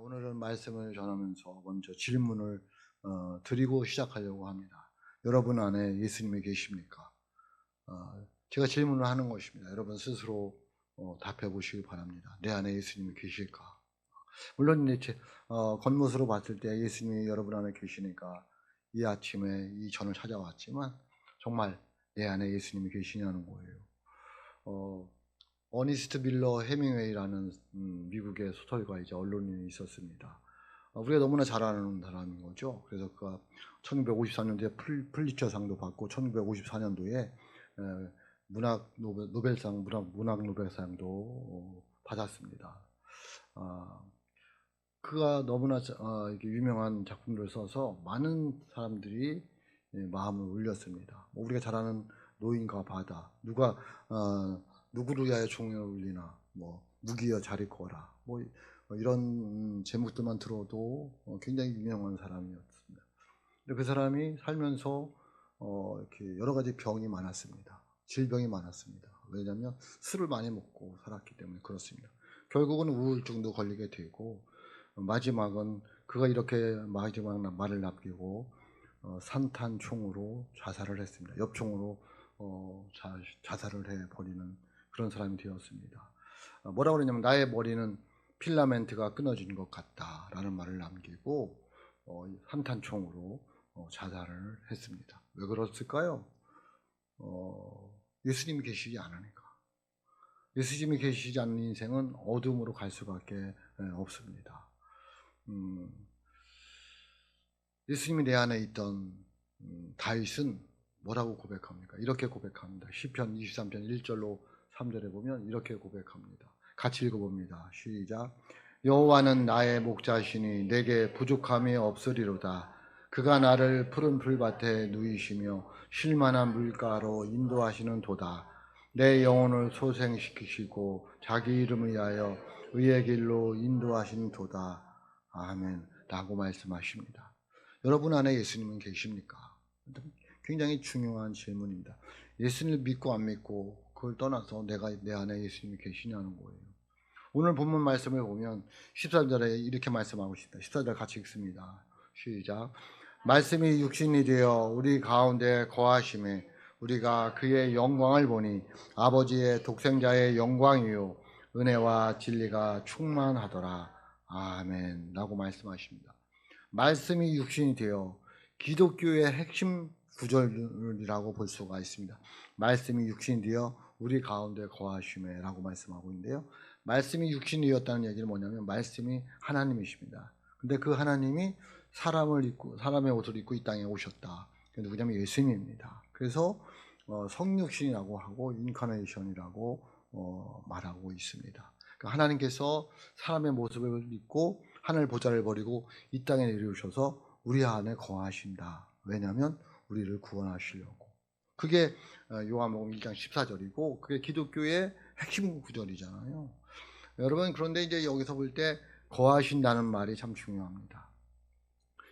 오늘은 말씀을 전하면서 먼저 질문을 드리고 시작하려고 합니다. 여러분 안에 예수님이 계십니까? 제가 질문을 하는 것입니다. 여러분 스스로 답해 보시기 바랍니다. 내 안에 예수님이 계실까? 물론 이제 겉모습으로 봤을 때 예수님이 여러분 안에 계시니까 이 아침에 이 전을 찾아왔지만 정말 내 안에 예수님이 계시냐는 거예요. 어니스트 밀러 해밍웨이라는 미국의 소설가이자 언론인이 있었습니다. 우리가 너무나 잘 아는 사람인 거죠. 그래서 그가 1954년도에 플리처상도 받고 1954년도에 문학 노벨상도 받았습니다. 그가 너무나 이렇게 유명한 작품들을 써서 많은 사람들이 마음을 울렸습니다. 우리가 잘 아는 노인과 바다, 누가 누구를 위하여 종을 울리나, 무기여 자리 거라, 이런 제목들만 들어도 굉장히 유명한 사람이었습니다. 근데 그 사람이 살면서 이렇게 여러 가지 병이 많았습니다. 질병이 많았습니다. 왜냐하면 술을 많이 먹고 살았기 때문에 그렇습니다. 결국은 우울증도 걸리게 되고 마지막은 그가 이렇게 마지막 말을 남기고 산탄총으로 자살을 했습니다. 엽총으로 자살을 해버리는 그런 사람이 되었습니다. 뭐라고 그러냐면 나의 머리는 필라멘트가 끊어진 것 같다라는 말을 남기고 산탄총으로 자살을 했습니다. 왜 그랬을까요? 예수님이 계시지 않으니까. 예수님이 계시지 않는 인생은 어둠으로 갈 수밖에 없습니다. 예수님이 내 안에 있던 다윗은 뭐라고 고백합니까? 이렇게 고백합니다. 시편 23편 1절로 3절에 보면 이렇게 고백합니다. 같이 읽어봅니다. 시작. 여호와는 나의 목자시니 내게 부족함이 없으리로다. 그가 나를 푸른 풀밭에 누이시며 쉴만한 물가로 인도하시는 도다. 내 영혼을 소생시키시고 자기 이름을 위하여 의의 길로 인도하시는 도다. 아멘. 라고 말씀하십니다. 여러분 안에 예수님은 계십니까? 굉장히 중요한 질문입니다. 예수님을 믿고 안 믿고 그걸 떠나서 내가 내 안에 예수님이 계시냐는 거예요. 오늘 본문 말씀을 보면 14절에 이렇게 말씀하고 있습니다. 14절 같이 읽습니다. 시작. 말씀이 육신이 되어 우리 가운데 거하심에 우리가 그의 영광을 보니 아버지의 독생자의 영광이요 은혜와 진리가 충만하더라. 아멘. 라고 말씀하십니다. 말씀이 육신이 되어 기독교의 핵심 구절이라고 볼 수가 있습니다. 말씀이 육신이 되어 우리 가운데 거하심에 라고 말씀하고 있는데요. 말씀이 육신이 되었다는 얘기는 뭐냐면 말씀이 하나님이십니다. 근데 그 하나님이 사람의 옷을 입고 이 땅에 오셨다. 누구냐면 예수님입니다. 그래서 성육신이라고 하고 인카네이션이라고 말하고 있습니다. 그러니까 하나님께서 사람의 모습을 입고 하늘 보좌를 버리고 이 땅에 내려오셔서 우리 안에 거하신다. 왜냐하면 우리를 구원하시려고. 그게 요한복음 1장 14절이고 그게 기독교의 핵심 구절이잖아요. 여러분, 그런데 이제 여기서 볼 때 거하신다는 말이 참 중요합니다.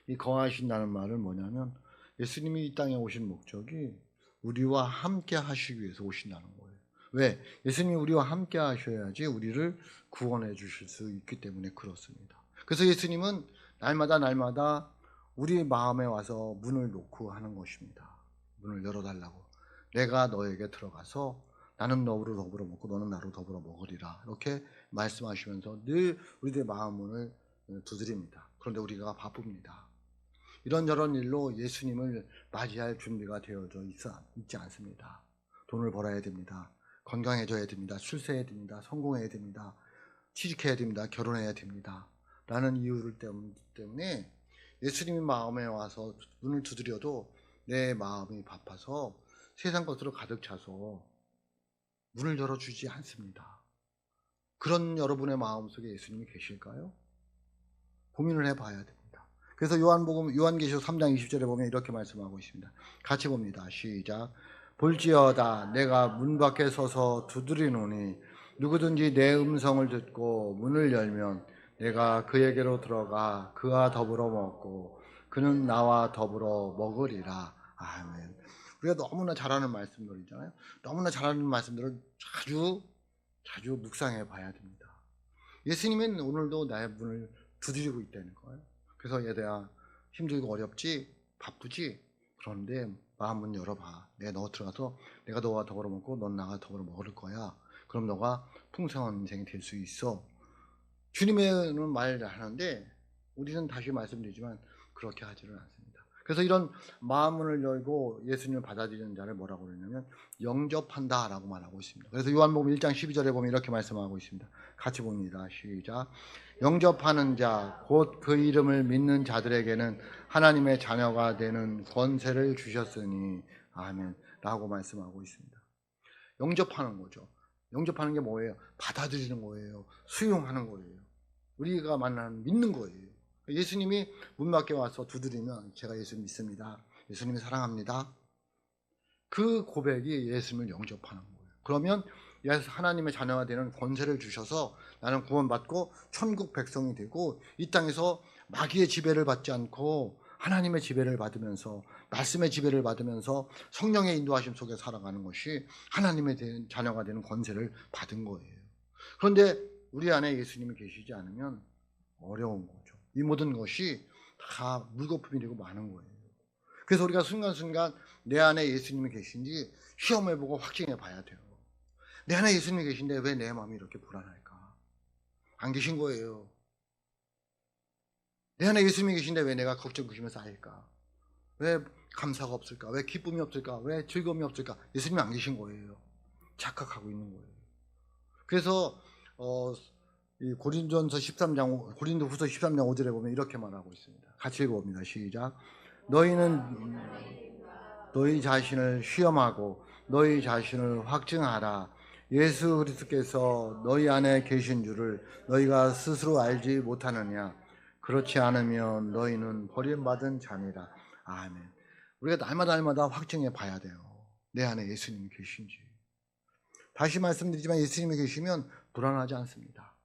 이 거하신다는 말은 뭐냐면 예수님이 이 땅에 오신 목적이 우리와 함께 하시기 위해서 오신다는 거예요. 왜? 예수님이 우리와 함께 하셔야지 우리를 구원해 주실 수 있기 때문에 그렇습니다. 그래서 예수님은 날마다 우리 마음에 와서 문을 놓고 하는 것입니다. 문을 열어달라고. 내가 너에게 들어가서 나는 너로 더불어 먹고 너는 나로 더불어 먹으리라. 이렇게 말씀하시면서 늘 우리들의 마음 문을 두드립니다. 그런데 우리가 바쁩니다. 이런저런 일로 예수님을 맞이할 준비가 되어져 있지 않습니다. 돈을 벌어야 됩니다. 건강해져야 됩니다. 출세해야 됩니다. 성공해야 됩니다. 취직해야 됩니다. 결혼해야 됩니다. 라는 이유를 때문에 예수님이 마음에 와서 문을 두드려도 내 마음이 바빠서 세상 것으로 가득 차서 문을 열어주지 않습니다. 그런 여러분의 마음속에 예수님이 계실까요? 고민을 해봐야 됩니다. 그래서 요한계시록 3장 20절에 보면 이렇게 말씀하고 있습니다. 같이 봅니다. 시작. 볼지어다 내가 문 밖에 서서 두드리노니 누구든지 내 음성을 듣고 문을 열면 내가 그에게로 들어가 그와 더불어 먹고 그는 나와 더불어 먹으리라. 아멘. 우리가 너무나 잘하는 말씀들이잖아요. 너무나 잘하는 말씀들을 자주 묵상해 봐야 됩니다. 예수님은 오늘도 나의 문을 두드리고 있다는 거예요. 그래서 얘들아, 힘들고 어렵지? 바쁘지? 그런데 마음문 열어봐. 내가 너 들어가서 내가 너와 더불어 먹고 넌 나와 더불어 먹을 거야. 그럼 너가 풍성한 인생이 될 수 있어. 주님은 말을 하는데 우리는 다시 말씀드리지만 그렇게 하지는 않습니다. 그래서 이런 마음문을 열고 예수님을 받아들이는 자를 뭐라고 그러냐면 영접한다라고 말하고 있습니다. 그래서 요한복음 1장 12절에 보면 이렇게 말씀하고 있습니다. 같이 봅니다. 시작. 영접하는 자 곧 그 이름을 믿는 자들에게는 하나님의 자녀가 되는 권세를 주셨으니 아멘 라고 말씀하고 있습니다. 영접하는 거죠. 영접하는 게 뭐예요? 받아들이는 거예요. 수용하는 거예요. 우리가 만나는 믿는 거예요. 예수님이 문 밖에 와서 두드리면 제가 예수 믿습니다. 예수님이 사랑합니다. 그 고백이 예수님을 영접하는 거예요. 그러면 하나님의 자녀가 되는 권세를 주셔서 나는 구원받고 천국 백성이 되고 이 땅에서 마귀의 지배를 받지 않고 하나님의 지배를 받으면서 말씀의 지배를 받으면서 성령의 인도하심 속에 살아가는 것이 하나님의 자녀가 되는 권세를 받은 거예요. 그런데 우리 안에 예수님이 계시지 않으면 어려운 거죠. 이 모든 것이 다 물거품이 되고 많은 거예요. 그래서 우리가 순간순간 내 안에 예수님이 계신지 시험해보고 확증해 봐야 돼요. 내 안에 예수님이 계신데 왜 내 마음이 이렇게 불안할까? 안 계신 거예요. 내 안에 예수님이 계신데 왜 내가 걱정 근심에 쌓일까? 왜 감사가 없을까? 왜 기쁨이 없을까? 왜 즐거움이 없을까? 예수님이 안 계신 거예요. 착각하고 있는 거예요. 그래서 이 고린도후서 13장 5절에 보면 이렇게 말하고 있습니다. 같이 읽어봅니다. 시작. 너희는 너희 자신을 시험하고 너희 자신을 확증하라. 예수 그리스도께서 너희 안에 계신 줄을 너희가 스스로 알지 못하느냐? 그렇지 않으면 너희는 버림받은 자니라. 아멘. 우리가 날마다 확증해 봐야 돼요. 내 안에 예수님이 계신지. 다시 말씀드리지만 예수님이 계시면 불안하지 않습니다.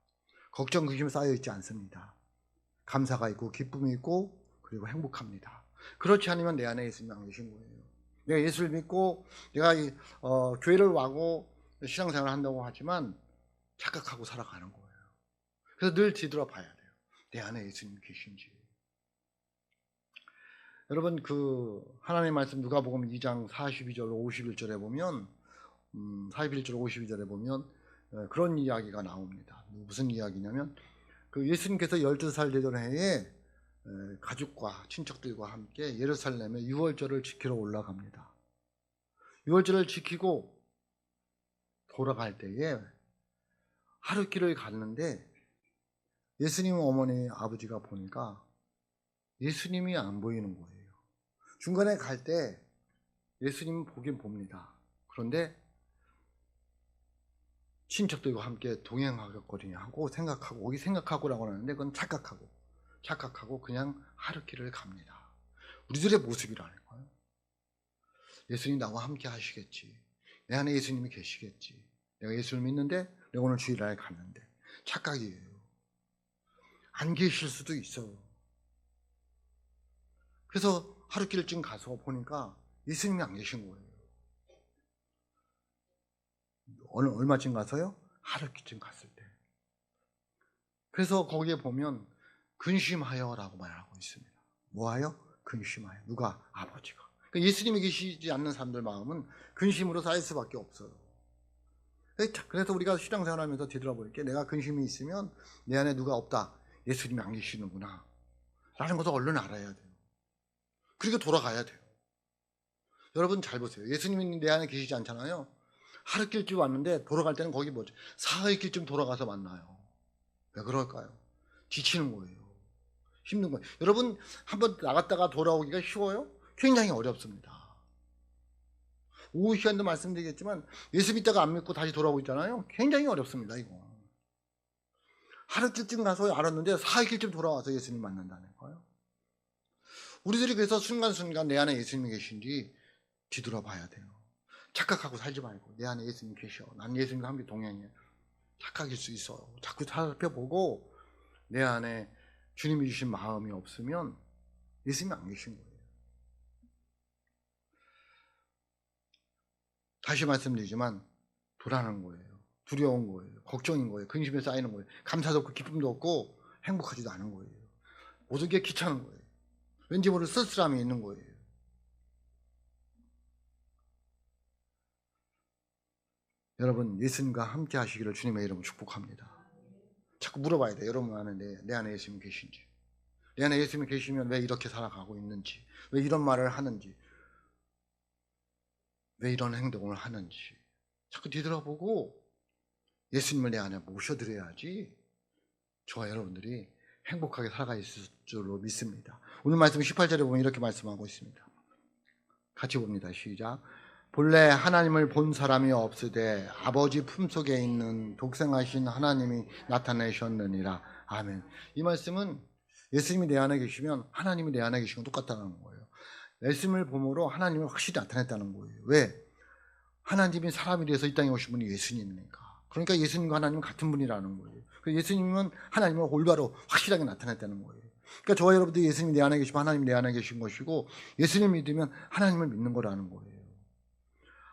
걱정, 근심 쌓여 있지 않습니다. 감사가 있고 기쁨이 있고 그리고 행복합니다. 그렇지 않으면 내 안에 예수님이 안 계신 거예요. 내가 예수를 믿고 내가 교회를 와고 신앙생활을 한다고 하지만 착각하고 살아가는 거예요. 그래서 늘 뒤돌아봐야 돼요. 내 안에 예수님이 계신지. 여러분 그 하나님의 말씀 누가복음 2장 42절 51절에 보면 41절 52절에 보면 그런 이야기가 나옵니다. 무슨 이야기냐면 그 예수님께서 12살 되던 해에 가족과 친척들과 함께 예루살렘에 유월절을 지키러 올라갑니다. 유월절을 지키고 돌아갈 때에 하루길을 갔는데 예수님 어머니 아버지가 보니까 예수님이 안 보이는 거예요. 중간에 갈 때 예수님은 보긴 봅니다. 그런데 친척들과 함께 동행하거든요 하고 생각하고 여기 생각하고라고 하는데 그건 착각하고 그냥 하루길을 갑니다. 우리들의 모습이라는 거예요. 예수님 나와 함께 하시겠지. 내 안에 예수님이 계시겠지. 내가 예수를 믿는데 내가 오늘 주일날 갔는데 착각이에요. 안 계실 수도 있어요. 그래서 하루길쯤 가서 보니까 예수님이 안 계신 거예요. 얼마쯤 가서요? 하루쯤 갔을 때. 그래서 거기에 보면 근심하여라고 말하고 있습니다. 뭐하여? 근심하여. 누가? 아버지가. 그러니까 예수님이 계시지 않는 사람들 마음은 근심으로 쌓일 수밖에 없어요. 그래서 우리가 신앙생활하면서 뒤돌아볼 게 내가 근심이 있으면 내 안에 누가 없다. 예수님이 안 계시는구나 라는 것을 얼른 알아야 돼요. 그리고 돌아가야 돼요. 여러분 잘 보세요. 예수님이 내 안에 계시지 않잖아요. 하루길쯤 왔는데 돌아갈 때는 거기 뭐죠? 사흘길쯤 돌아가서 만나요. 왜 그럴까요? 지치는 거예요. 힘든 거예요. 여러분 한번 나갔다가 돌아오기가 쉬워요? 굉장히 어렵습니다. 오후 시간도 말씀드리겠지만 예수 믿다가 안 믿고 다시 돌아오고 있잖아요. 굉장히 어렵습니다. 이거. 하루길쯤 가서 알았는데 사흘길쯤 돌아와서 예수님 만난다는 거예요. 우리들이 그래서 순간순간 내 안에 예수님이 계신지 뒤돌아봐야 돼요. 착각하고 살지 말고 내 안에 예수님 계셔. 난 예수님과 함께 동행해. 착각일 수 있어요. 자꾸 살펴보고 내 안에 주님이 주신 마음이 없으면 예수님이 안 계신 거예요. 다시 말씀드리지만 불안한 거예요. 두려운 거예요. 걱정인 거예요. 근심에 쌓이는 거예요. 감사도 없고 기쁨도 없고 행복하지도 않은 거예요. 모든 게 귀찮은 거예요. 왠지 모를 쓸쓸함이 있는 거예요. 여러분, 예수님과 함께 하시기를 주님의 이름으로 축복합니다. 자꾸 물어봐야 돼요. 여러분 안에 내 안에 예수님이 계신지, 내 안에 예수님이 계시면 왜 이렇게 살아가고 있는지, 왜 이런 말을 하는지, 왜 이런 행동을 하는지 자꾸 뒤돌아보고 예수님을 내 안에 모셔드려야지 저와 여러분들이 행복하게 살아가 있을 줄로 믿습니다. 오늘 말씀 18절에 보면 이렇게 말씀하고 있습니다. 같이 봅니다. 시작. 본래 하나님을 본 사람이 없으되 아버지 품속에 있는 독생하신 하나님이 나타내셨느니라. 아멘. 이 말씀은 예수님이 내 안에 계시면 하나님이 내 안에 계신 건 똑같다는 거예요. 말씀을 봄으로 하나님을 확실히 나타냈다는 거예요. 왜? 하나님이 사람이 돼서 이 땅에 오신 분이 예수님이니까. 그러니까 예수님과 하나님은 같은 분이라는 거예요. 예수님은 하나님을 올바로 확실하게 나타냈다는 거예요. 그러니까 저와 여러분들이 예수님이 내 안에 계시고 하나님이 내 안에 계신 것이고, 예수님을 믿으면 하나님을 믿는 거라는 거예요.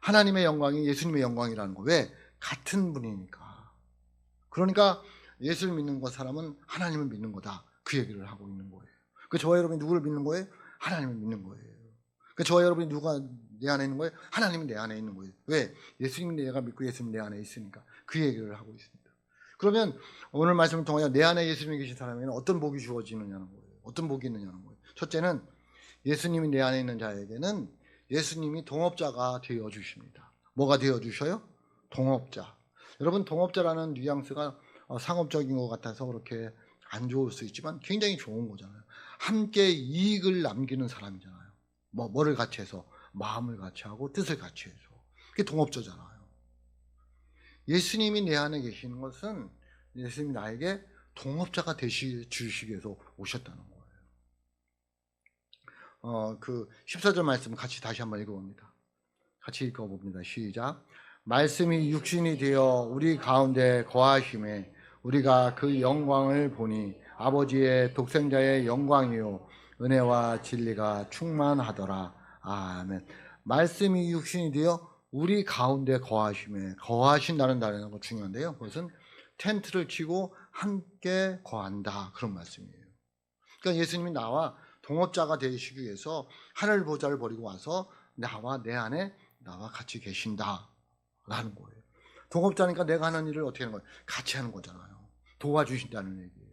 하나님의 영광이 예수님의 영광이라는 거. 왜? 같은 분이니까. 그러니까 예수를 믿는 것 사람은 하나님을 믿는 거다, 그 얘기를 하고 있는 거예요. 그 저와 여러분이 누구를 믿는 거예요? 하나님을 믿는 거예요. 그 저와 여러분이 누가 내 안에 있는 거예요? 하나님이 내 안에 있는 거예요. 왜? 예수님이 내가 믿고 예수님 내 안에 있으니까. 그 얘기를 하고 있습니다. 그러면 오늘 말씀을 통하여 내 안에 예수님이 계신 사람에게는 어떤 복이 주어지느냐는 거예요. 어떤 복이 있느냐는 거예요. 첫째는 예수님이 내 안에 있는 자에게는 예수님이 동업자가 되어 주십니다. 뭐가 되어 주셔요? 동업자. 여러분, 동업자라는 뉘앙스가 상업적인 것 같아서 그렇게 안 좋을 수 있지만 굉장히 좋은 거잖아요. 함께 이익을 남기는 사람이잖아요. 뭐를 같이 해서? 마음을 같이 하고 뜻을 같이 해서. 그게 동업자잖아요. 예수님이 내 안에 계시는 것은 예수님이 나에게 동업자가 주시기 위해서 오셨다는 거예요. 그 14절 말씀 같이 다시 한번 읽어봅니다. 같이 읽어봅니다. 시작. 말씀이 육신이 되어 우리 가운데 거하심에 우리가 그 영광을 보니 아버지의 독생자의 영광이요 은혜와 진리가 충만하더라. 아멘. 말씀이 육신이 되어 우리 가운데 거하심에, 거하신다는 단어가 중요한데요. 그것은 텐트를 치고 함께 거한다, 그런 말씀이에요. 그러니까 예수님이 나와 동업자가 되시기 위해서 하늘 보좌를 버리고 와서 나와 내 안에 나와 같이 계신다라는 거예요. 동업자니까 내가 하는 일을 어떻게 하는 거예요? 같이 하는 거잖아요. 도와주신다는 얘기예요.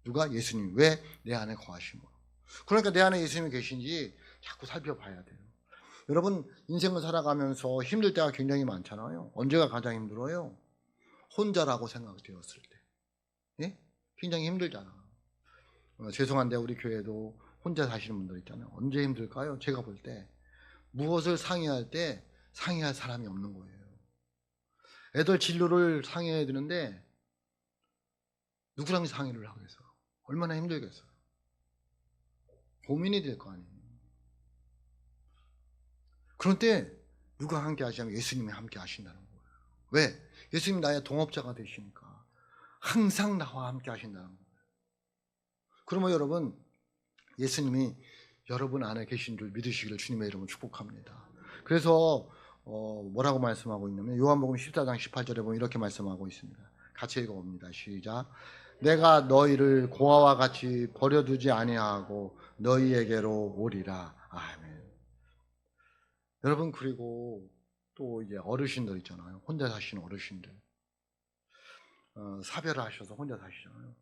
누가? 예수님. 왜? 내 안에 거하심으로. 그러니까 내 안에 예수님이 계신지 자꾸 살펴봐야 돼요. 여러분, 인생을 살아가면서 힘들 때가 굉장히 많잖아요. 언제가 가장 힘들어요? 혼자라고 생각되었을 때. 예? 굉장히 힘들잖아. 죄송한데 우리 교회도 혼자 사시는 분들 있잖아요. 언제 힘들까요? 제가 볼 때 무엇을 상의할 때 상의할 사람이 없는 거예요. 애들 진로를 상의해야 되는데 누구랑 상의를 하겠어요? 얼마나 힘들겠어요? 고민이 될 거 아니에요. 그런 때 누가 함께 하시냐면 예수님이 함께 하신다는 거예요. 왜? 예수님이 나의 동업자가 되시니까 항상 나와 함께 하신다는 거예요. 그러면 여러분, 예수님이 여러분 안에 계신 줄 믿으시기를 주님의 이름으로 축복합니다. 그래서 뭐라고 말씀하고 있냐면 요한복음 14장 18절에 보면 이렇게 말씀하고 있습니다. 같이 읽어봅니다. 시작. 내가 너희를 고아와 같이 버려두지 아니하고 너희에게로 오리라. 아멘. 여러분, 그리고 또 이제 어르신들 있잖아요. 혼자 사시는 어르신들. 사별을 하셔서 혼자 사시잖아요.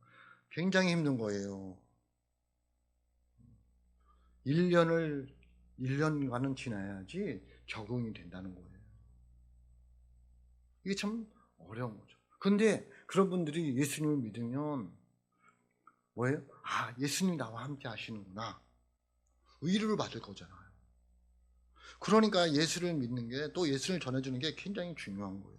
굉장히 힘든 거예요. 1년간은 지나야지 적응이 된다는 거예요. 이게 참 어려운 거죠. 근데 그런 분들이 예수님을 믿으면 뭐예요? 아, 예수님이 나와 함께 하시는구나. 의를 받을 거잖아요. 그러니까 예수를 믿는 게, 또 예수를 전해주는 게 굉장히 중요한 거예요.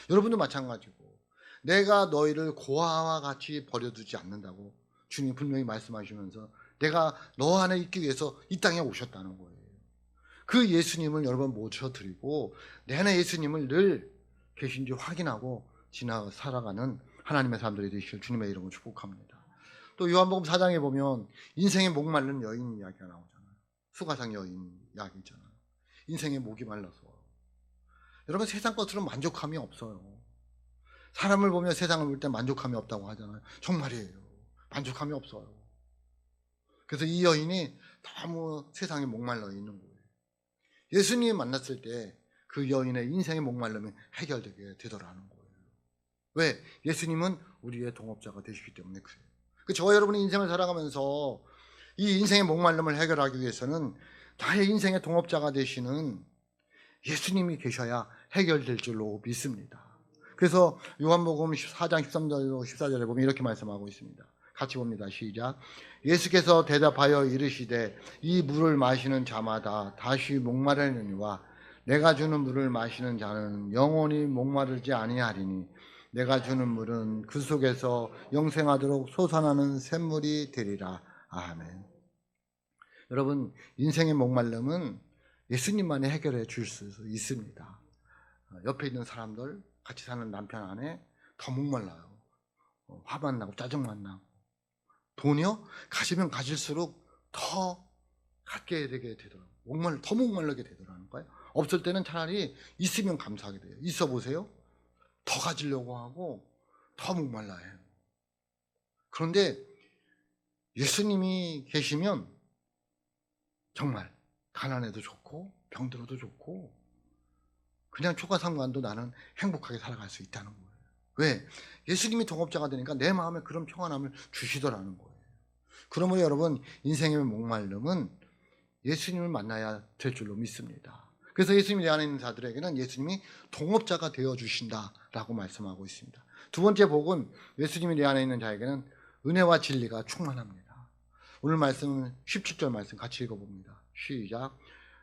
여러분도 마찬가지고, 내가 너희를 고아와 같이 버려두지 않는다고 주님이 분명히 말씀하시면서 내가 너 안에 있기 위해서 이 땅에 오셨다는 거예요. 그 예수님을 여러분 모셔드리고 내 안에 예수님을 늘 계신지 확인하고 살아가는 하나님의 사람들이 되시길 주님의 이름으로 축복합니다. 또 요한복음 4장에 보면 인생의 목마른 여인 이야기가 나오잖아요. 수가상 여인 이야기 있잖아요. 인생의 목이 말라서. 여러분, 세상 것으로는 만족함이 없어요. 사람을 보며 세상을 볼 때 만족함이 없다고 하잖아요. 정말이에요. 만족함이 없어요. 그래서 이 여인이 너무 세상에 목말라 있는 거예요. 예수님이 만났을 때 그 여인의 인생의 목말름이 해결되게 되더라는 거예요. 왜? 예수님은 우리의 동업자가 되시기 때문에 그래요. 저와 여러분이 인생을 살아가면서 이 인생의 목말름을 해결하기 위해서는 나의 인생의 동업자가 되시는 예수님이 계셔야 해결될 줄로 믿습니다. 그래서 요한복음 4장 13절로 14절에 보면 이렇게 말씀하고 있습니다. 같이 봅니다. 시작. 예수께서 대답하여 이르시되 이 물을 마시는 자마다 다시 목마르느니와 내가 주는 물을 마시는 자는 영원히 목마르지 아니하리니 내가 주는 물은 그 속에서 영생하도록 솟아나는 샘물이 되리라. 아멘. 여러분, 인생의 목말름은 예수님만이 해결해 줄 수 있습니다. 옆에 있는 사람들, 같이 사는 남편 아내 더 목말라요. 화만 나고 짜증만 나고. 돈이요? 가지면 가질수록 더 갖게 되게 되더라고요. 더 목말르게 되더라는 거예요. 없을 때는 차라리 있으면 감사하게 돼요. 있어 보세요. 더 가지려고 하고 더 목말라해요. 그런데 예수님이 계시면 정말 가난해도 좋고 병들어도 좋고 그냥 초가상관도 나는 행복하게 살아갈 수 있다는 거예요. 왜? 예수님이 동업자가 되니까 내 마음에 그런 평안함을 주시더라는 거예요. 그러므로 여러분, 인생의 목말름은 예수님을 만나야 될 줄로 믿습니다. 그래서 예수님이 내 안에 있는 자들에게는 예수님이 동업자가 되어주신다라고 말씀하고 있습니다. 두 번째 복은 예수님이 내 안에 있는 자에게는 은혜와 진리가 충만합니다. 오늘 말씀은 17절 말씀 같이 읽어봅니다. 시작.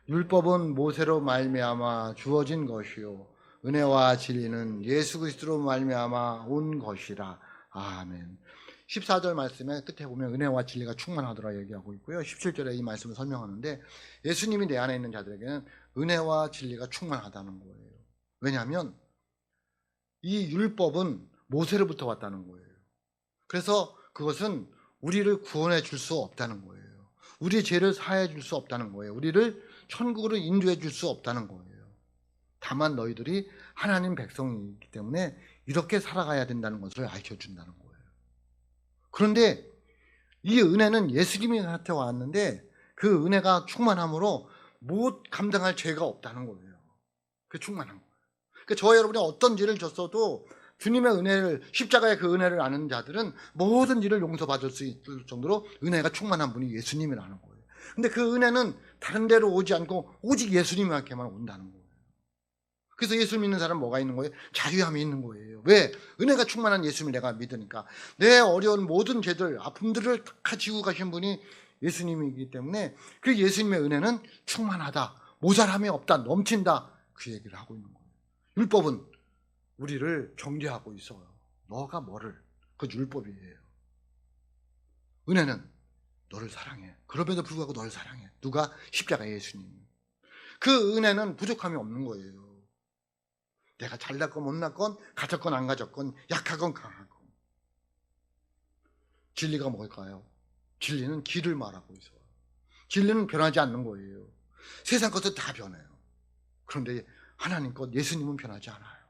율법은 모세로 말미암아 주어진 것이요 은혜와 진리는 예수 그리스도로 말미암아 온 것이라. 아멘. 14절 말씀에 끝에 보면 은혜와 진리가 충만하더라 얘기하고 있고요. 17절에 이 말씀을 설명하는데 예수님이 내 안에 있는 자들에게는 은혜와 진리가 충만하다는 거예요. 왜냐하면 이 율법은 모세로부터 왔다는 거예요. 그래서 그것은 우리를 구원해 줄 수 없다는 거예요. 우리의 죄를 사해 줄 수 없다는 거예요. 우리를 천국으로 인도해 줄 수 없다는 거예요. 다만 너희들이 하나님 백성이기 때문에 이렇게 살아가야 된다는 것을 알려준다는 거예요. 그런데 이 은혜는 예수님한테 왔는데 그 은혜가 충만함으로 못 감당할 죄가 없다는 거예요. 그 충만한 거예요. 그러니까 저와 여러분이 어떤 죄를 졌어도 주님의 은혜를, 십자가의 그 은혜를 아는 자들은 모든 일을 용서받을 수 있을 정도로 은혜가 충만한 분이 예수님이라는 거예요. 근데 그 은혜는 다른 데로 오지 않고 오직 예수님에게만 온다는 거예요. 그래서 예수 믿는 사람은 뭐가 있는 거예요? 자유함이 있는 거예요. 왜? 은혜가 충만한 예수님을 내가 믿으니까. 내 어려운 모든 죄들, 아픔들을 다 지고 가신 분이 예수님이기 때문에 그 예수님의 은혜는 충만하다, 모자람이 없다, 넘친다, 그 얘기를 하고 있는 거예요. 율법은 우리를 경계하고 있어요. 너가 뭐를? 그 율법이에요. 은혜는 너를 사랑해. 그럼에도 불구하고 너를 사랑해. 누가? 십자가 예수님. 그 은혜는 부족함이 없는 거예요. 내가 잘났건 못났건 가졌건 안 가졌건 약하건 강하건. 진리가 뭘까요? 진리는 길을 말하고 있어요. 진리는 변하지 않는 거예요. 세상 것은 다 변해요. 그런데 하나님 것, 예수님은 변하지 않아요.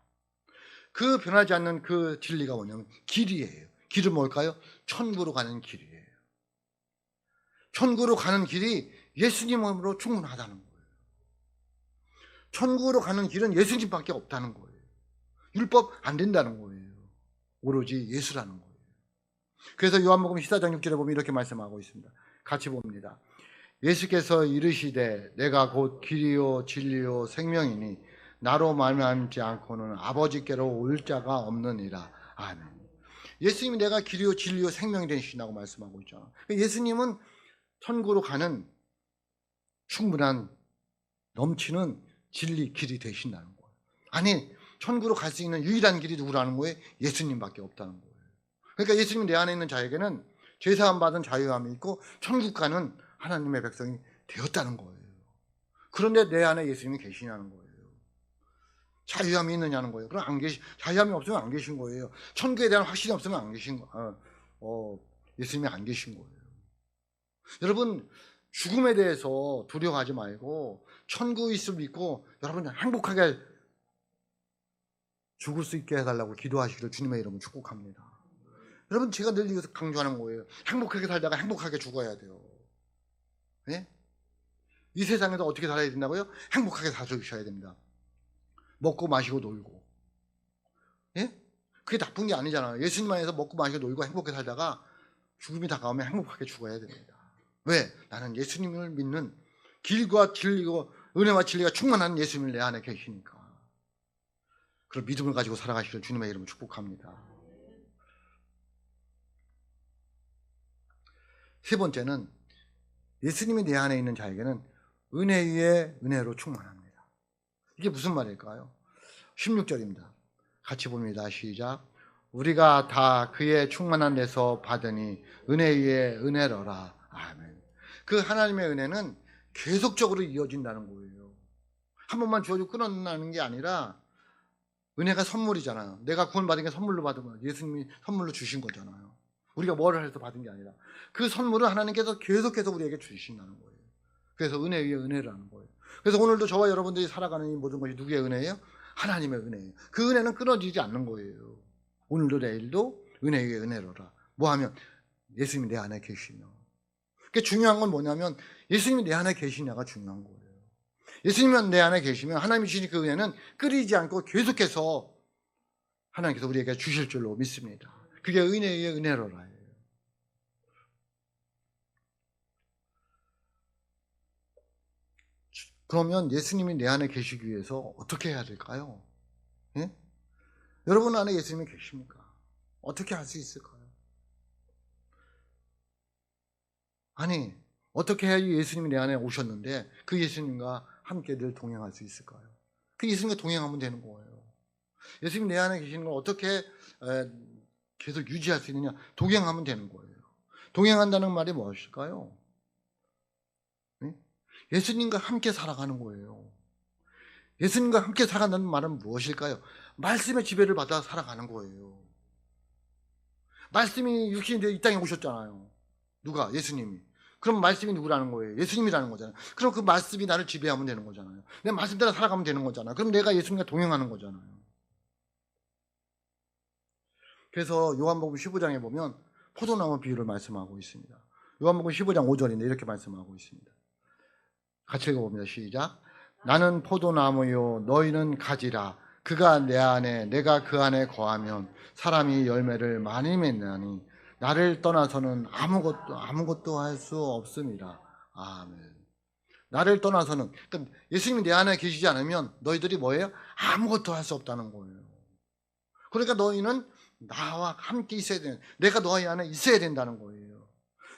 그 변하지 않는 그 진리가 뭐냐면 길이에요. 길은 뭘까요? 천국으로 가는 길이에요. 천국으로 가는 길이 예수님으로 충분하다는 거예요. 천국으로 가는 길은 예수님밖에 없다는 거예요. 율법 안 된다는 거예요. 오로지 예수라는 거예요. 그래서 요한복음 14장 6절에 보면 이렇게 말씀하고 있습니다. 같이 봅니다. 예수께서 이르시되 내가 곧 길이요 진리요 생명이니 나로 말미암지 않고는 아버지께로 올 자가 없느니라. 아멘. 예수님이 내가 길이요 진리요 생명이 되신다고 말씀하고 있죠. 예수님은 천국으로 가는 충분한 넘치는 진리 길이 되신다는 거예요. 아니, 천국으로 갈 수 있는 유일한 길이 누구라는 거예요? 예수님밖에 없다는 거예요. 그러니까 예수님이 내 안에 있는 자에게는 죄사함 받은 자유함이 있고 천국 가는 하나님의 백성이 되었다는 거예요. 그런데 내 안에 예수님이 계시냐는 거예요. 자유함이 있느냐는 거예요. 그럼 안 계시, 자유함이 없으면 안 계신 거예요. 천국에 대한 확신이 없으면 안 계신 예수님이 안 계신 거예요. 여러분, 죽음에 대해서 두려워하지 말고 천국이 있을 믿고 여러분 행복하게 죽을 수 있게 해달라고 기도하시기를 주님의 이름으로 축복합니다. 여러분, 제가 늘 이것을 강조하는 거예요. 행복하게 살다가 행복하게 죽어야 돼요. 예? 이 세상에서 어떻게 살아야 된다고요? 행복하게 사셔야 됩니다. 먹고 마시고 놀고. 예? 그게 나쁜 게 아니잖아요. 예수님 안에서 먹고 마시고 놀고 행복하게 살다가 죽음이 다가오면 행복하게 죽어야 됩니다. 왜? 나는 예수님을 믿는 길과 진리고 은혜와 진리가 충만한 예수님을 내 안에 계시니까. 그런 믿음을 가지고 살아가시길 주님의 이름으로 축복합니다. 세 번째는 예수님이 내 안에 있는 자에게는 은혜 위에 은혜로 충만합니다. 이게 무슨 말일까요? 16절입니다. 같이 봅니다. 시작. 우리가 다 그의 충만한 데서 받으니 은혜 위에 은혜로라. 아멘. 그 하나님의 은혜는 계속적으로 이어진다는 거예요. 한 번만 주어지고 끊어나는 게 아니라 은혜가 선물이잖아요. 내가 구원받은 게 선물로 받은 거예요. 예수님이 선물로 주신 거잖아요. 우리가 뭐를 해서 받은 게 아니라 그 선물을 하나님께서 계속해서 우리에게 주신다는 거예요. 그래서 은혜 위에 은혜라는 거예요. 그래서 오늘도 저와 여러분들이 살아가는 이 모든 것이 누구의 은혜예요? 하나님의 은혜예요. 그 은혜는 끊어지지 않는 거예요. 오늘도 내일도 은혜 위에 은혜로라. 뭐하면 예수님이 내 안에 계시며. 그게 중요한 건 뭐냐면 예수님이 내 안에 계시냐가 중요한 거예요. 예수님이 내 안에 계시면 하나님이 주신 그 은혜는 끊이지 않고 계속해서 하나님께서 우리에게 주실 줄로 믿습니다. 그게 은혜 위에 은혜로라예요. 그러면 예수님이 내 안에 계시기 위해서 어떻게 해야 될까요? 예? 여러분 안에 예수님이 계십니까? 어떻게 할 수 있을까요? 아니, 어떻게 해야 예수님이 내 안에 오셨는데 그 예수님과 함께 늘 동행할 수 있을까요? 그 예수님과 동행하면 되는 거예요. 예수님이 내 안에 계시는 걸 어떻게 계속 유지할 수 있느냐? 동행하면 되는 거예요. 동행한다는 말이 무엇일까요? 네? 예수님과 함께 살아가는 거예요. 예수님과 함께 살아간다는 말은 무엇일까요? 말씀의 지배를 받아 살아가는 거예요. 말씀이 육신이 되어 이 땅에 오셨잖아요. 누가? 예수님이. 그럼 말씀이 누구라는 거예요? 예수님이라는 거잖아요. 그럼 그 말씀이 나를 지배하면 되는 거잖아요. 내 말씀 따라 살아가면 되는 거잖아요. 그럼 내가 예수님과 동행하는 거잖아요. 그래서 요한복음 15장에 보면 포도나무 비유를 말씀하고 있습니다. 요한복음 15장 5절인데 이렇게 말씀하고 있습니다. 같이 읽어봅니다. 시작. 나는 포도나무요 너희는 가지라. 그가 내 안에 내가 그 안에 거하면 사람이 열매를 많이 맺나니 나를 떠나서는 아무것도 할 수 없습니다. 아멘. 나를 떠나서는, 그러니까 예수님이 내 안에 계시지 않으면 너희들이 뭐예요? 아무것도 할 수 없다는 거예요. 그러니까 너희는 나와 함께 있어야 되는, 내가 너희 안에 있어야 된다는 거예요.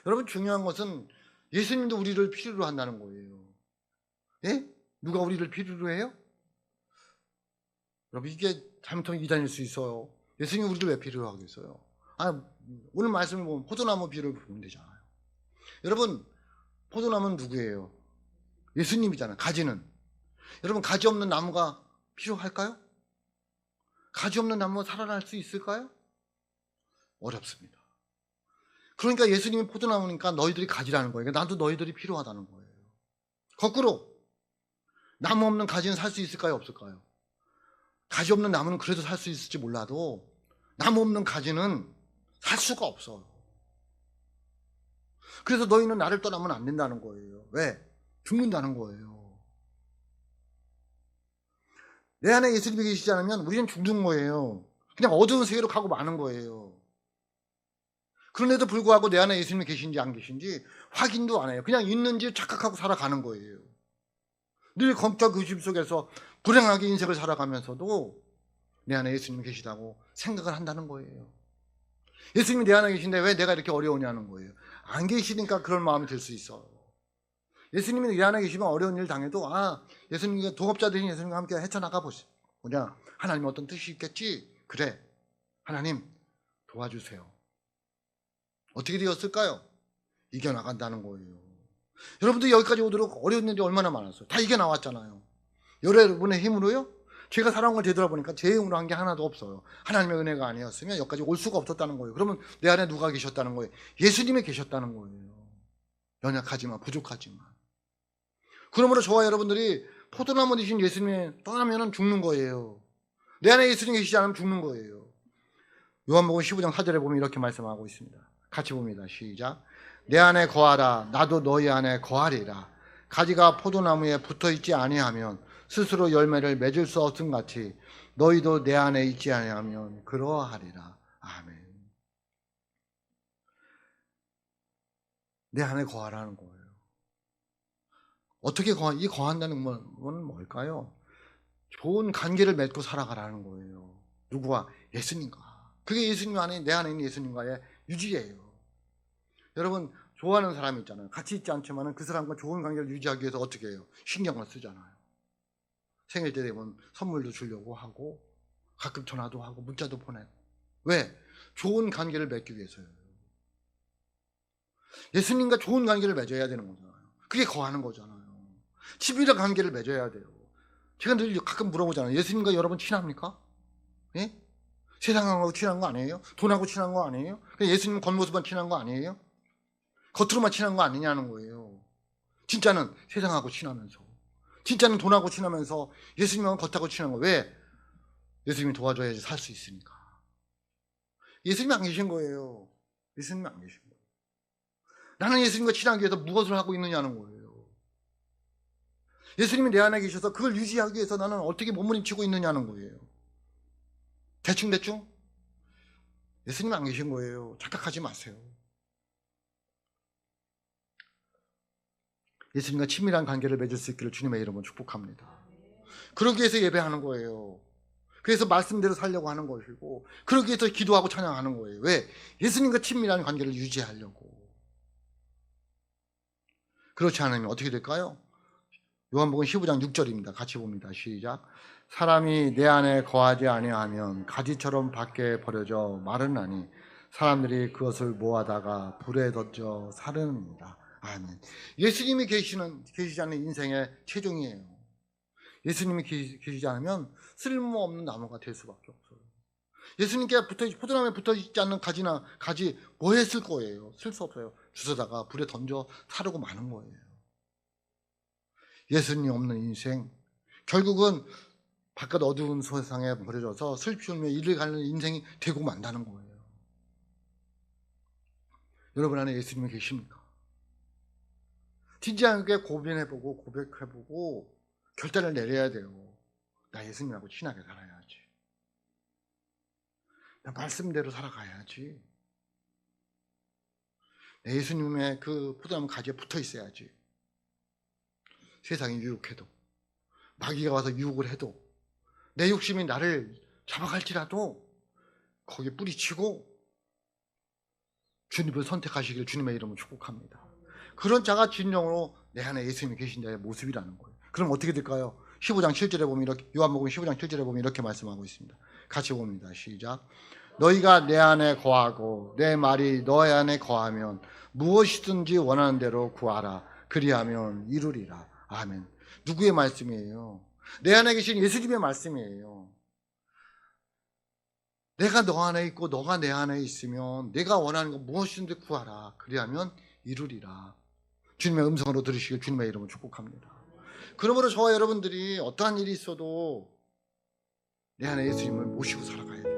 여러분, 중요한 것은 예수님도 우리를 필요로 한다는 거예요. 예? 누가 우리를 필요로 해요? 여러분, 이게 잘못하면 이단일 수 있어요. 예수님이 우리를 왜 필요로 하겠어요? 오늘 말씀을 보면 포도나무 비유를 보면 되잖아요. 여러분, 포도나무는 누구예요? 예수님이잖아요. 가지는. 여러분, 가지 없는 나무가 필요할까요? 가지 없는 나무가 살아날 수 있을까요? 어렵습니다. 그러니까 예수님이 포도나무니까 너희들이 가지라는 거예요. 나도 너희들이 필요하다는 거예요. 거꾸로 나무 없는 가지는 살 수 있을까요? 없을까요? 가지 없는 나무는 그래도 살 수 있을지 몰라도 나무 없는 가지는 살 수가 없어요. 그래서 너희는 나를 떠나면 안 된다는 거예요. 왜? 죽는다는 거예요. 내 안에 예수님이 계시지 않으면 우리는 죽는 거예요. 그냥 어두운 세계로 가고 마는 거예요. 그런데도 불구하고 내 안에 예수님이 계신지 안 계신지 확인도 안 해요. 그냥 있는지 착각하고 살아가는 거예요. 늘 검적 의심 속에서 불행하게 인생을 살아가면서도 내 안에 예수님이 계시다고 생각을 한다는 거예요. 예수님이 내 안에 계신데 왜 내가 이렇게 어려우냐는 거예요. 안 계시니까 그런 마음이 들 수 있어요. 예수님이 내 안에 계시면 어려운 일 당해도 예수님과 동업자 되신 예수님과 함께 헤쳐나가 보냐. 하나님의 어떤 뜻이 있겠지. 그래, 하나님 도와주세요. 어떻게 되었을까요? 이겨나간다는 거예요. 여러분들 여기까지 오도록 어려운 일이 얼마나 많았어요. 다 이겨나왔잖아요. 여러분의 힘으로요? 제가 살아온 걸 되돌아보니까 제 힘으로 한 게 하나도 없어요. 하나님의 은혜가 아니었으면 여기까지 올 수가 없었다는 거예요. 그러면 내 안에 누가 계셨다는 거예요? 예수님이 계셨다는 거예요. 연약하지만 부족하지만. 그러므로 저와 여러분들이 포도나무 되신 예수님이 떠나면 죽는 거예요. 내 안에 예수님이 계시지 않으면 죽는 거예요. 요한복음 15장 4절에 보면 이렇게 말씀하고 있습니다. 같이 봅니다. 시작. 내 안에 거하라. 나도 너희 안에 거하리라. 가지가 포도나무에 붙어있지 아니하면 스스로 열매를 맺을 수 없음 같이 너희도 내 안에 있지 아니하면 그러하리라. 아멘. 내 안에 거하라는 거예요. 어떻게 이 거한다는 건 뭘까요? 좋은 관계를 맺고 살아가라는 거예요. 누구와? 예수님과. 그게 예수님 안에, 내 안에 있는 예수님과의 유지예요. 여러분, 좋아하는 사람이 있잖아요. 같이 있지 않지만 그 사람과 좋은 관계를 유지하기 위해서 어떻게 해요? 신경을 쓰잖아요. 생일 때 되면 선물도 주려고 하고 가끔 전화도 하고 문자도 보내고. 왜? 좋은 관계를 맺기 위해서요. 예수님과 좋은 관계를 맺어야 되는 거잖아요. 그게 거하는 거잖아요. 친밀한 관계를 맺어야 돼요. 제가 늘 가끔 물어보잖아요. 예수님과 여러분 친합니까? 예? 세상하고 친한 거 아니에요? 돈하고 친한 거 아니에요? 예수님 겉모습만 친한 거 아니에요? 겉으로만 친한 거 아니냐는 거예요. 진짜는 세상하고 친하면서, 진짜는 돈하고 친하면서 예수님하고 겉하고 친한 거. 왜? 예수님이 도와줘야지 살 수 있으니까. 예수님이 안 계신 거예요. 예수님이 안 계신 거예요. 나는 예수님과 친하기 위해서 무엇을 하고 있느냐는 거예요. 예수님이 내 안에 계셔서 그걸 유지하기 위해서 나는 어떻게 몸부림치고 있느냐는 거예요. 대충? 예수님이 안 계신 거예요. 착각하지 마세요. 예수님과 친밀한 관계를 맺을 수 있기를 주님의 이름으로 축복합니다. 그러기 위해서 예배하는 거예요. 그래서 말씀대로 살려고 하는 것이고, 그러기 위해서 기도하고 찬양하는 거예요. 왜? 예수님과 친밀한 관계를 유지하려고. 그렇지 않으면 어떻게 될까요? 요한복음 15장 6절입니다. 같이 봅니다. 시작. 사람이 내 안에 거하지 아니하면 가지처럼 밖에 버려져 마르나니 사람들이 그것을 모아다가 불에 던져 사르느니라. 아멘. 예수님이 계시지 않는 인생의 최종이에요. 예수님이 계시지 않으면 쓸모없는 나무가 될 수밖에 없어요. 예수님께 포도나무에 붙어있지 않는 가지 뭐에 쓸 거예요? 쓸 수 없어요. 주워다가 불에 던져 사르고 마는 거예요. 예수님 없는 인생, 결국은 바깥 어두운 세상에 버려져서 슬피 울며 이를 가는 인생이 되고 만다는 거예요. 여러분 안에 예수님이 계십니까? 진지하게 고민해보고 고백해보고 결단을 내려야 돼요. 나 예수님하고 친하게 살아야지. 나 말씀대로 살아가야지. 내 예수님의 그 포도나무 가지에 붙어 있어야지. 세상이 유혹해도, 마귀가 와서 유혹을 해도, 내 욕심이 나를 잡아갈지라도 거기에 뿌리치고 주님을 선택하시길 주님의 이름으로 축복합니다. 그런 자가 진정으로 내 안에 예수님이 계신 자의 모습이라는 거예요. 그럼 어떻게 될까요? 15장 7절에 보면 이렇게, 요한복음 15장 7절에 보면 이렇게 말씀하고 있습니다. 같이 봅니다. 시작. 너희가 내 안에 거하고 내 말이 너희 안에 거하면 무엇이든지 원하는 대로 구하라. 그리하면 이루리라. 아멘. 누구의 말씀이에요? 내 안에 계신 예수님의 말씀이에요. 내가 너 안에 있고 너가 내 안에 있으면 내가 원하는 거 무엇이든지 구하라. 그리하면 이루리라. 주님의 음성으로 들으시길 주님의 이름으로 축복합니다. 그러므로 저와 여러분들이 어떠한 일이 있어도 내 안에 예수님을 모시고 살아가야 돼요.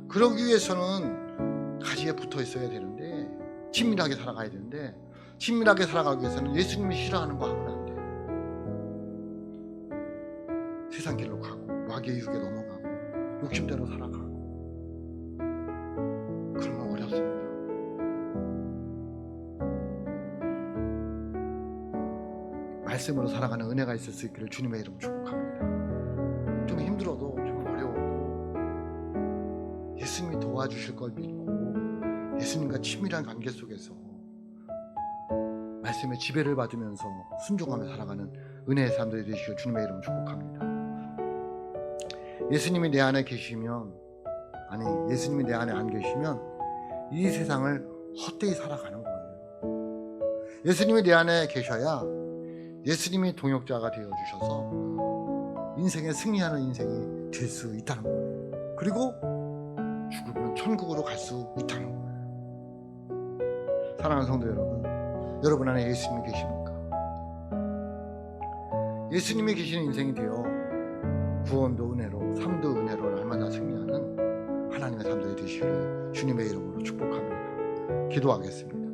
그러기 위해서는 가지에 붙어 있어야 되는데, 친밀하게 살아가야 되는데, 친밀하게 살아가기 위해서는 예수님이 싫어하는 거 하면 안 돼요. 세상 길로 가고 마귀의 유혹에 넘어가고 욕심대로 살아가고 그러면 어렵습니다. 말씀으로 살아가는 은혜가 있을 수 있기를 주님의 이름으로 축복합니다. 좀 힘들어도 좀 어려워도 예수님이 도와주실 걸 믿고 예수님과 친밀한 관계 속에서 말씀의 지배를 받으면서 순종하며 살아가는 은혜의 사람들이 되시길 주님의 이름으로 축복합니다. 예수님이 내 안에 계시면, 아니 예수님이 내 안에 안 계시면 이 세상을 헛되이 살아가는 거예요. 예수님이 내 안에 계셔야 예수님이 동역자가 되어주셔서 인생에 승리하는 인생이 될 수 있다는 거예요. 그리고 죽으면 천국으로 갈 수 있다는 거예요. 사랑하는 성도 여러분, 여러분 안에 예수님이 계십니까? 예수님이 계시는 인생이 되어 구원도 은혜로, 삶도 은혜로 날마다 승리하는 하나님의 사람들이 되시기를 주님의 이름으로 축복합니다. 기도하겠습니다.